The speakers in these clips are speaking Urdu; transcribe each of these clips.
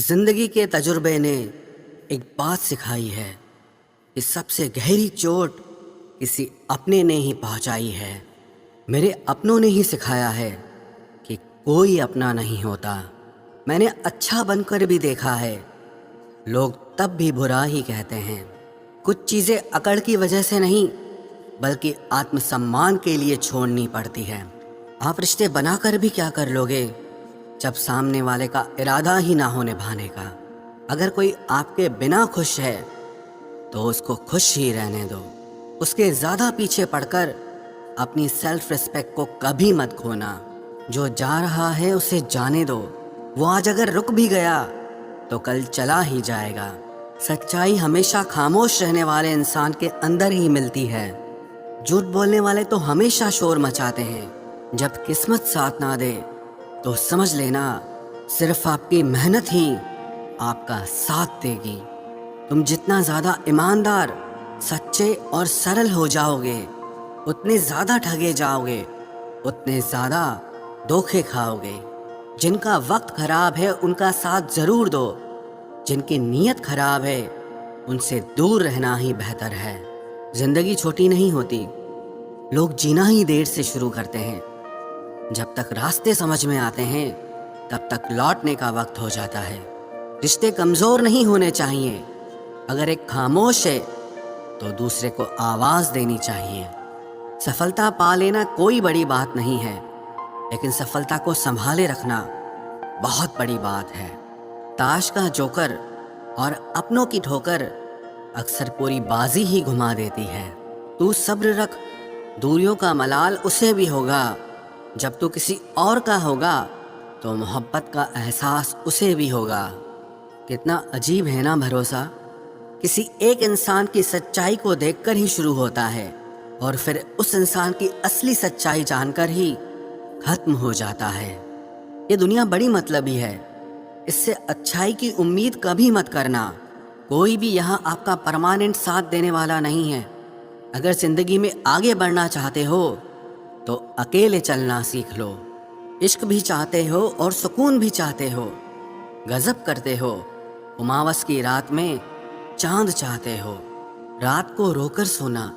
زندگی کے تجربے نے ایک بات سکھائی ہے کہ سب سے گہری چوٹ کسی اپنے نے ہی پہنچائی ہے۔ میرے اپنوں نے ہی سکھایا ہے کہ کوئی اپنا نہیں ہوتا۔ میں نے اچھا بن کر بھی دیکھا ہے، لوگ تب بھی برا ہی کہتے ہیں۔ کچھ چیزیں اکڑ کی وجہ سے نہیں بلکہ آتم سمان کے لیے چھوڑنی پڑتی ہے۔ آپ رشتے بنا کر بھی کیا کر لوگے جب سامنے والے کا ارادہ ہی نہ ہو نبھانے کا؟ اگر کوئی آپ کے بنا خوش ہے تو اس کو خوش ہی رہنے دو۔ اس کے زیادہ پیچھے پڑ کر اپنی سیلف ریسپیکٹ کو کبھی مت کھونا۔ جو جا رہا ہے اسے جانے دو، وہ آج اگر رک بھی گیا تو کل چلا ہی جائے گا۔ سچائی ہمیشہ خاموش رہنے والے انسان کے اندر ہی ملتی ہے۔ جھوٹ بولنے والے تو ہمیشہ شور مچاتے ہیں۔ جب قسمت ساتھ نہ دے تو سمجھ لینا صرف آپ کی محنت ہی آپ کا ساتھ دے گی۔ تم جتنا زیادہ ایماندار، سچے اور سرل ہو جاؤ گے اتنے زیادہ ٹھگے جاؤ گے، اتنے زیادہ دھوکے کھاؤ گے۔ جن کا وقت خراب ہے ان کا ساتھ ضرور دو، جن کی نیت خراب ہے ان سے دور رہنا ہی بہتر ہے۔ زندگی چھوٹی نہیں ہوتی، لوگ جینا ہی دیر سے شروع کرتے ہیں۔ جب تک راستے سمجھ میں آتے ہیں تب تک لوٹنے کا وقت ہو جاتا ہے۔ رشتے کمزور نہیں ہونے چاہیے۔ اگر ایک خاموش ہے تو دوسرے کو آواز دینی چاہیے۔ سفلتا پا لینا کوئی بڑی بات نہیں ہے، لیکن سفلتا کو سنبھالے رکھنا بہت بڑی بات ہے۔ تاش کا جوکر اور اپنوں کی ٹھوکر اکثر پوری بازی ہی گھما دیتی ہے۔ تو صبر رکھ، دوریوں کا ملال اسے بھی ہوگا۔ جب تو کسی اور کا ہوگا تو محبت کا احساس اسے بھی ہوگا۔ کتنا عجیب ہے نا بھروسہ، کسی ایک انسان کی سچائی کو دیکھ کر ہی شروع ہوتا ہے اور پھر اس انسان کی اصلی سچائی جان کر ہی ختم ہو جاتا ہے۔ یہ دنیا بڑی مطلبی ہے، اس سے اچھائی کی امید کبھی مت کرنا۔ کوئی بھی یہاں آپ کا پرماننٹ ساتھ دینے والا نہیں ہے۔ اگر زندگی میں آگے بڑھنا چاہتے ہو تو اکیلے چلنا سیکھ لو۔ عشق بھی چاہتے ہو اور سکون بھی چاہتے ہو، غضب کرتے ہو، اماوس کی رات میں چاند چاہتے ہو، رات کو رو کر سونا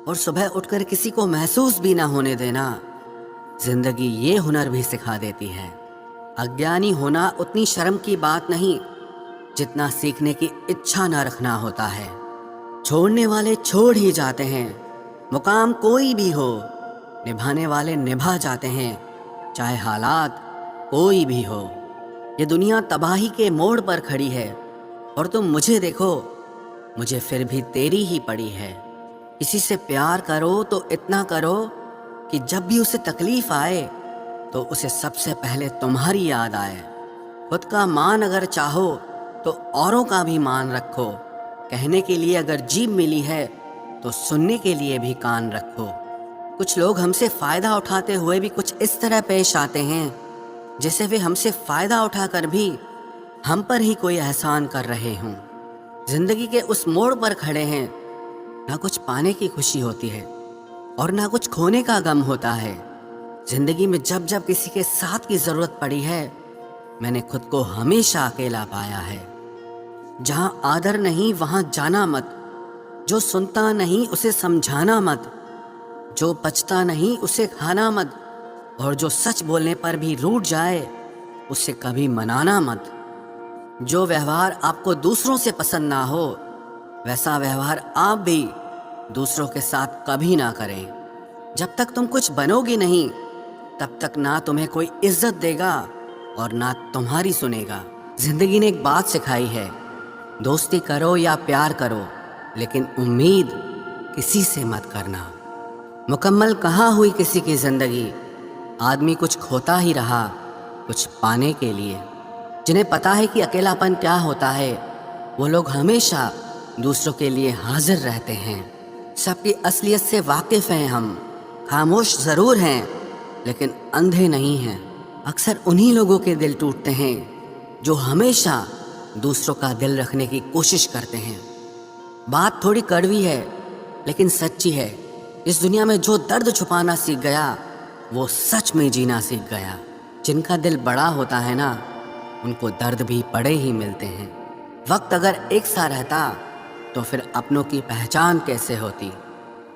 اور صبح اٹھ کر کسی کو محسوس بھی نہ ہونے دینا۔ زندگی یہ ہنر بھی سکھا دیتی ہے۔ اگیانی ہونا اتنی شرم کی بات نہیں جتنا سیکھنے کی اچھا نہ رکھنا ہوتا ہے۔ چھوڑنے والے چھوڑ ہی جاتے ہیں، مقام کوئی بھی ہو۔ نبھانے والے نبھا جاتے ہیں، چاہے حالات کوئی بھی ہو۔ یہ دنیا تباہی کے موڑ پر کھڑی ہے اور تم مجھے دیکھو، مجھے پھر بھی تیری ہی پڑی ہے۔ کسی سے پیار کرو تو اتنا کرو کہ جب بھی اسے تکلیف آئے تو اسے سب سے پہلے تمہاری یاد آئے۔ خود کا مان اگر چاہو تو اوروں کا بھی مان رکھو۔ کہنے کے لیے اگر جیب ملی ہے تو سننے کے لیے بھی کان رکھو۔ کچھ لوگ ہم سے فائدہ اٹھاتے ہوئے بھی کچھ اس طرح پیش آتے ہیں جیسے وہ ہم سے فائدہ اٹھا کر بھی ہم پر ہی کوئی احسان کر رہے ہوں۔ زندگی کے اس موڑ پر کھڑے ہیں، نہ کچھ پانے کی خوشی ہوتی ہے اور نہ کچھ کھونے کا غم ہوتا ہے۔ زندگی میں جب جب کسی کے ساتھ کی ضرورت پڑی ہے میں نے خود کو ہمیشہ اکیلا پایا ہے۔ جہاں آدر نہیں وہاں جانا مت، جو سنتا نہیں اسے سمجھانا مت، جو بچتا نہیں اسے کھانا مت، اور جو سچ بولنے پر بھی روٹھ جائے اسے کبھی منانا مت۔ جو ویوہار آپ کو دوسروں سے پسند نہ ہو ویسا ویوہار آپ بھی دوسروں کے ساتھ کبھی نہ کریں۔ جب تک تم کچھ بنو گی نہیں تب تک نہ تمہیں کوئی عزت دے گا اور نہ تمہاری سنے گا۔ زندگی نے ایک بات سکھائی ہے، دوستی کرو یا پیار کرو لیکن امید کسی سے مت کرنا۔ مکمل کہاں ہوئی کسی کی زندگی، آدمی کچھ کھوتا ہی رہا کچھ پانے کے لیے۔ جنہیں پتا ہے کہ اکیلا پن کیا ہوتا ہے وہ لوگ ہمیشہ دوسروں کے لیے حاضر رہتے ہیں۔ سب کی اصلیت سے واقف ہیں ہم، خاموش ضرور ہیں لیکن اندھے نہیں ہیں۔ اکثر انہی لوگوں کے دل ٹوٹتے ہیں جو ہمیشہ دوسروں کا دل رکھنے کی کوشش کرتے ہیں۔ بات تھوڑی کڑوی ہے لیکن سچی ہے۔ اس دنیا میں جو درد چھپانا سیکھ گیا وہ سچ میں جینا سیکھ گیا۔ جن کا دل بڑا ہوتا ہے نا ان کو درد بھی بڑے ہی ملتے ہیں۔ وقت اگر ایک سا رہتا تو پھر اپنوں کی پہچان کیسے ہوتی؟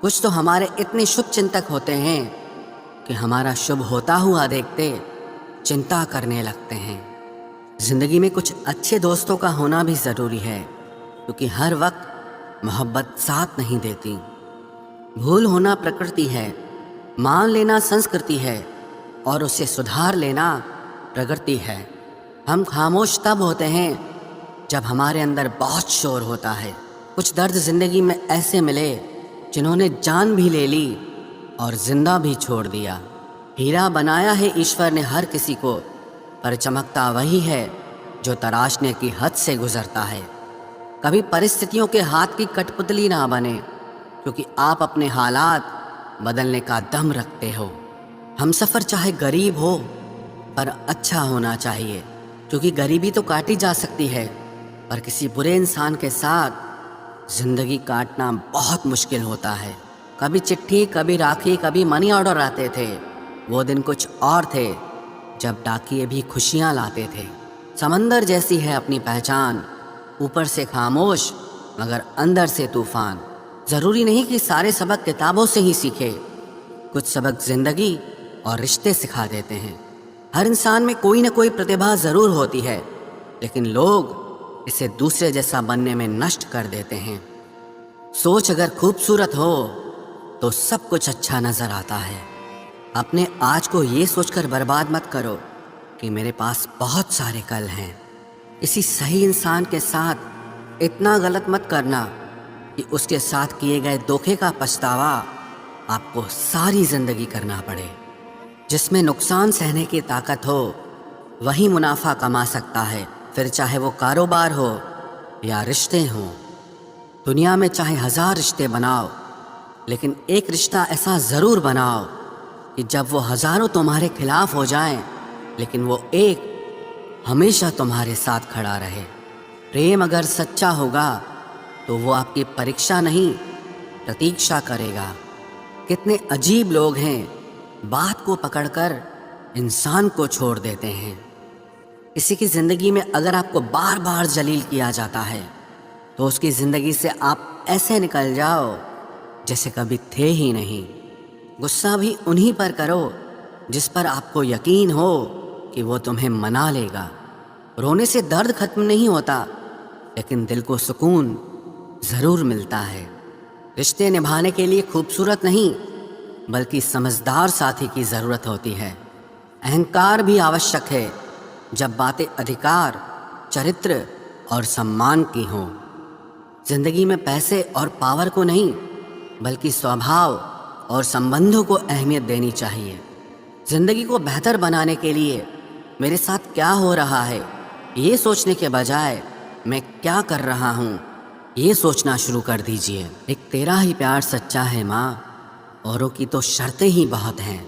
کچھ تو ہمارے اتنے شبھ چنتک ہوتے ہیں کہ ہمارا شبھ ہوتا ہوا دیکھتے چنتا کرنے لگتے ہیں۔ زندگی میں کچھ اچھے دوستوں کا ہونا بھی ضروری ہے، کیونکہ ہر وقت محبت ساتھ نہیں دیتی۔ بھول ہونا پرکرتی ہے، مان لینا سنسکرتی ہے، اور اسے سدھار لینا پرگتی ہے۔ ہم خاموش تب ہوتے ہیں جب ہمارے اندر بہت شور ہوتا ہے۔ کچھ درد زندگی میں ایسے ملے جنہوں نے جان بھی لے لی اور زندہ بھی چھوڑ دیا۔ ہیرا بنایا ہے ایشور نے ہر کسی کو، پر چمکتا وہی ہے جو تراشنے کی حد سے گزرتا ہے۔ کبھی پرستتھیوں کے ہاتھ کی کٹ پتلی نہ بنے، کیونکہ آپ اپنے حالات بدلنے کا دم رکھتے ہو۔ ہم سفر چاہے غریب ہو پر اچھا ہونا چاہیے، کیونکہ غریبی تو کاٹی جا سکتی ہے، پر کسی برے انسان کے ساتھ زندگی کاٹنا بہت مشکل ہوتا ہے۔ کبھی چٹھی، کبھی راکھی، کبھی منی آرڈر آتے تھے۔ وہ دن کچھ اور تھے جب ڈاکیے بھی خوشیاں لاتے تھے۔ سمندر جیسی ہے اپنی پہچان، اوپر سے خاموش مگر اندر سے طوفان۔ ضروری نہیں کہ سارے سبق کتابوں سے ہی سیکھے، کچھ سبق زندگی اور رشتے سکھا دیتے ہیں۔ ہر انسان میں کوئی نہ کوئی پرتبھا ضرور ہوتی ہے، لیکن لوگ اسے دوسرے جیسا بننے میں نشٹ کر دیتے ہیں۔ سوچ اگر خوبصورت ہو تو سب کچھ اچھا نظر آتا ہے۔ اپنے آج کو یہ سوچ کر برباد مت کرو کہ میرے پاس بہت سارے کل ہیں۔ کسی صحیح انسان کے ساتھ اتنا غلط مت کرنا کہ اس کے ساتھ کیے گئے دھوکے کا پچھتاوا آپ کو ساری زندگی کرنا پڑے۔ جس میں نقصان سہنے کی طاقت ہو وہی منافع کما سکتا ہے، پھر چاہے وہ کاروبار ہو یا رشتے ہوں۔ دنیا میں چاہے 1000 رشتے بناؤ، لیکن ایک رشتہ ایسا ضرور بناؤ کہ جب وہ ہزاروں تمہارے خلاف ہو جائیں لیکن وہ ایک ہمیشہ تمہارے ساتھ کھڑا رہے۔ پریم اگر سچا ہوگا تو وہ آپ کی پریکشا نہیں پرتیکشا کرے گا۔ کتنے عجیب لوگ ہیں، بات کو پکڑ کر انسان کو چھوڑ دیتے ہیں۔ کسی کی زندگی میں اگر آپ کو بار بار ذلیل کیا جاتا ہے تو اس کی زندگی سے آپ ایسے نکل جاؤ جیسے کبھی تھے ہی نہیں۔ غصہ بھی انہی پر کرو جس پر آپ کو یقین ہو کہ وہ تمہیں منا لے گا۔ رونے سے درد ختم نہیں ہوتا، لیکن دل کو سکون ضرور ملتا ہے۔ رشتے نبھانے کے لیے خوبصورت نہیں بلکہ سمجھدار ساتھی کی ضرورت ہوتی ہے۔ اہنکار بھی آوشک ہے جب باتیں ادھیکار، چرتر اور سمان کی ہوں۔ زندگی میں پیسے اور پاور کو نہیں بلکہ سوبھاؤ اور سمبندوں کو اہمیت دینی چاہیے۔ زندگی کو بہتر بنانے کے لیے میرے ساتھ کیا ہو رہا ہے یہ سوچنے کے بجائے میں کیا کر رہا ہوں یہ سوچنا شروع کر دیجئے۔ ایک تیرا ہی پیار سچا ہے ماں، اوروں کی تو شرطیں ہی بہت ہیں۔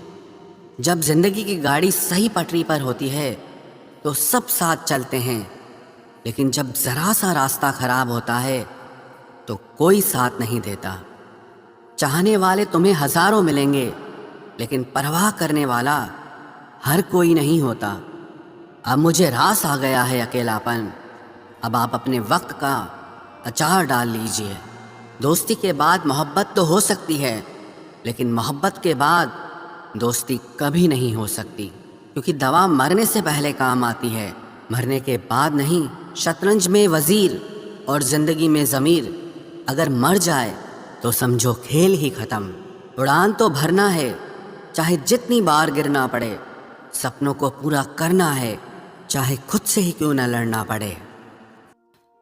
جب زندگی کی گاڑی صحیح پٹری پر ہوتی ہے تو سب ساتھ چلتے ہیں، لیکن جب ذرا سا راستہ خراب ہوتا ہے تو کوئی ساتھ نہیں دیتا۔ چاہنے والے تمہیں ہزاروں ملیں گے، لیکن پرواہ کرنے والا ہر کوئی نہیں ہوتا۔ اب مجھے راس آ گیا ہے اکیلاپن، اب آپ اپنے وقت کا اچار ڈال لیجئے۔ دوستی کے بعد محبت تو ہو سکتی ہے، لیکن محبت کے بعد دوستی کبھی نہیں ہو سکتی، کیونکہ دوا مرنے سے پہلے کام آتی ہے، مرنے کے بعد نہیں۔ شطرنج میں وزیر اور زندگی میں ضمیر اگر مر جائے تو سمجھو کھیل ہی ختم۔ اڑان تو بھرنا ہے، چاہے جتنی بار گرنا پڑے۔ سپنوں کو پورا کرنا ہے، چاہے خود سے ہی کیوں نہ لڑنا پڑے۔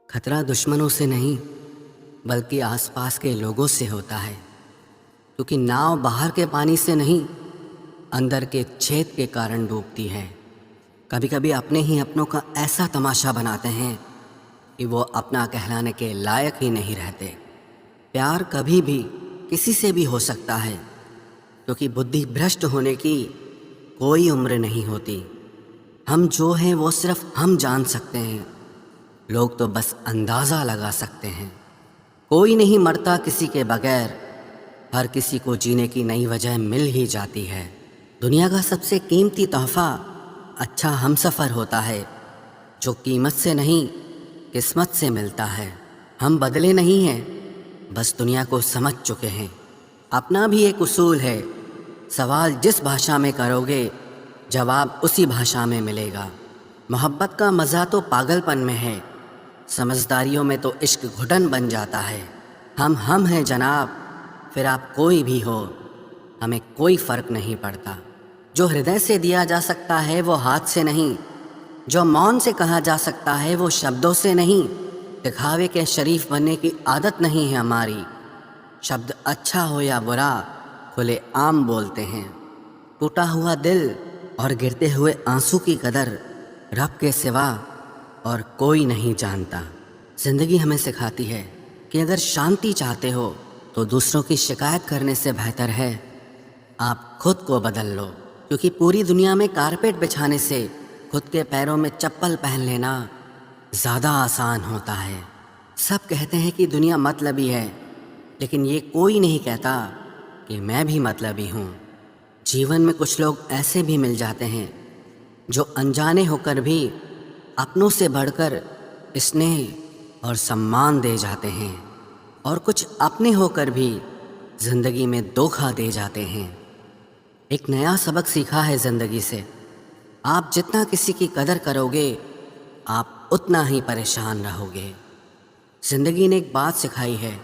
خطرہ دشمنوں سے نہیں بلکہ آس پاس کے لوگوں سے ہوتا ہے، کیونکہ ناؤ باہر کے پانی سے نہیں اندر کے چھید کے کارن ڈوبتی ہے۔ کبھی کبھی اپنے ہی اپنوں کا ایسا تماشا بناتے ہیں کہ وہ اپنا کہلانے کے لائق ہی نہیں رہتے۔ پیار کبھی بھی کسی سے بھی ہو سکتا ہے، کیونکہ بدھی بھرشٹ ہونے کی کوئی عمر نہیں ہوتی۔ ہم جو ہیں وہ صرف ہم جان سکتے ہیں، لوگ تو بس اندازہ لگا سکتے ہیں۔ کوئی نہیں مرتا کسی کے بغیر، ہر کسی کو جینے کی نئی وجہ مل ہی جاتی ہے۔ دنیا کا سب سے قیمتی تحفہ اچھا ہم سفر ہوتا ہے، جو قیمت سے نہیں قسمت سے ملتا ہے۔ ہم بدلے نہیں ہیں، بس دنیا کو سمجھ چکے ہیں۔ اپنا بھی ایک اصول ہے، سوال جس بھاشا میں کرو گے جواب اسی بھاشا میں ملے گا۔ محبت کا مزہ تو پاگل پن میں ہے، سمجھداریوں میں تو عشق گھٹن بن جاتا ہے۔ ہم ہیں جناب، پھر آپ کوئی بھی ہو، ہمیں کوئی فرق نہیں پڑتا۔ جو ہردے سے دیا جا سکتا ہے وہ ہاتھ سے نہیں، جو مون سے کہا جا سکتا ہے وہ شبدوں سے نہیں۔ دکھاوے کے شریف بننے کی عادت نہیں ہے ہماری، شبد اچھا ہو یا برا کھلے عام بولتے ہیں۔ ٹوٹا ہوا دل اور گرتے ہوئے آنسو کی قدر رب کے سوا اور کوئی نہیں جانتا۔ زندگی ہمیں سکھاتی ہے کہ اگر شانتی چاہتے ہو تو دوسروں کی شکایت کرنے سے بہتر ہے آپ خود کو بدل لو، کیونکہ پوری دنیا میں کارپیٹ بچھانے سے خود کے پیروں میں چپل پہن لینا زیادہ آسان ہوتا ہے۔ سب کہتے ہیں کہ دنیا مطلبی ہے، لیکن یہ کوئی نہیں کہتا کہ میں بھی مطلبی ہوں۔ جیون میں کچھ لوگ ایسے بھی مل جاتے ہیں جو انجانے ہو کر بھی اپنوں سے بڑھ کر اسنیہ اور سمان دے جاتے ہیں، اور کچھ اپنے ہو کر بھی زندگی میں دھوکہ دے جاتے ہیں۔ ایک نیا سبق سیکھا ہے زندگی سے، آپ جتنا کسی کی قدر کرو گے آپ اتنا ہی پریشان رہو گے۔ زندگی نے ایک بات سکھائی ہے،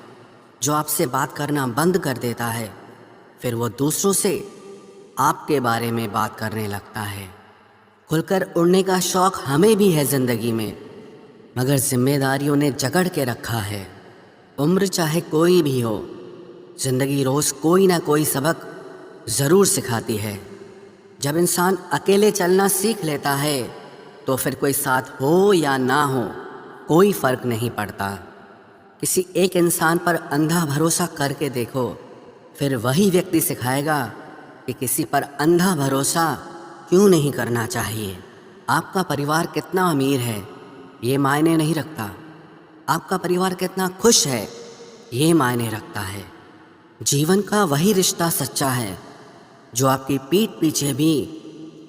جو آپ سے بات کرنا بند کر دیتا ہے پھر وہ دوسروں سے آپ کے بارے میں بات کرنے لگتا ہے۔ کھل کر اڑنے کا شوق ہمیں بھی ہے زندگی میں، مگر ذمہ داریوں نے جکڑ کے رکھا ہے۔ عمر چاہے کوئی بھی ہو، زندگی روز کوئی نہ کوئی سبق ضرور سکھاتی ہے۔ جب انسان اکیلے چلنا سیکھ لیتا ہے تو پھر کوئی ساتھ ہو یا نہ ہو کوئی فرق نہیں پڑتا۔ کسی ایک انسان پر اندھا بھروسہ کر کے دیکھو، پھر وہی ویکتی سکھائے گا کہ کسی پر اندھا بھروسہ کیوں نہیں کرنا چاہیے۔ آپ کا پریوار کتنا امیر ہے یہ معنی نہیں رکھتا، آپ کا پریوار کتنا خوش ہے یہ معنی رکھتا ہے۔ جیون کا وہی رشتہ سچا ہے جو آپ کی پیٹھ پیچھے بھی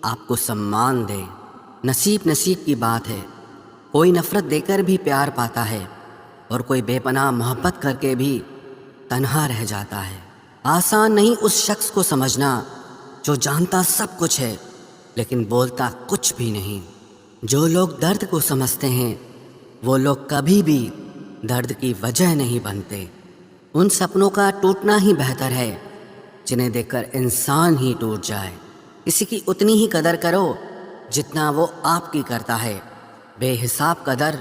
آپ کو سمان دے۔ نصیب کی بات ہے، کوئی نفرت دے کر بھی پیار پاتا ہے اور کوئی بے پناہ محبت کر کے بھی تنہا رہ جاتا ہے۔ آسان نہیں اس شخص کو سمجھنا جو جانتا سب کچھ ہے لیکن بولتا کچھ بھی نہیں۔ جو لوگ درد کو سمجھتے ہیں وہ لوگ کبھی بھی درد کی وجہ نہیں بنتے۔ ان سپنوں کا ٹوٹنا ہی بہتر ہے جنہیں دیکھ کر انسان ہی ٹوٹ جائے۔ کسی کی اتنی ہی قدر کرو جتنا وہ آپ کی کرتا ہے، بے حساب قدر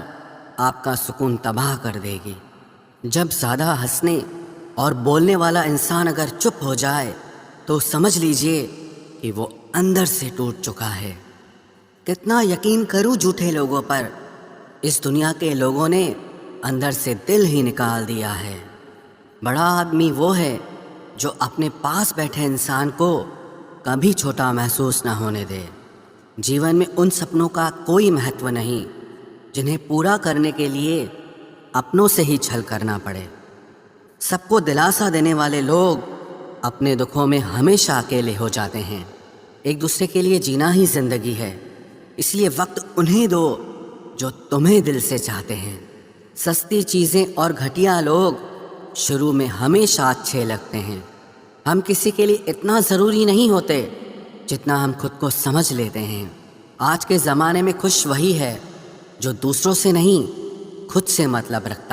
آپ کا سکون تباہ کر دے گی۔ جب زیادہ ہنسنے اور بولنے والا انسان اگر چپ ہو جائے تو سمجھ لیجئے کہ وہ اندر سے ٹوٹ چکا ہے۔ کتنا یقین کروں جھوٹے لوگوں پر، اس دنیا کے لوگوں نے اندر سے دل ہی نکال دیا ہے۔ بڑا آدمی وہ ہے جو اپنے پاس بیٹھے انسان کو کبھی چھوٹا محسوس نہ ہونے دے۔ جیون میں ان سپنوں کا کوئی مہتو نہیں جنہیں پورا کرنے کے لیے اپنوں سے ہی چھل کرنا پڑے۔ سب کو دلاسا دینے والے لوگ اپنے دکھوں میں ہمیشہ اکیلے ہو جاتے ہیں۔ ایک دوسرے کے لیے جینا ہی زندگی ہے، اس لیے وقت انہیں دو جو تمہیں دل سے چاہتے ہیں۔ سستی چیزیں اور گھٹیا لوگ شروع میں ہمیشہ اچھے لگتے ہیں۔ ہم کسی کے لیے اتنا ضروری نہیں ہوتے جتنا ہم خود کو سمجھ لیتے ہیں۔ آج کے زمانے میں خوش وہی ہے جو دوسروں سے نہیں خود سے مطلب رکھتا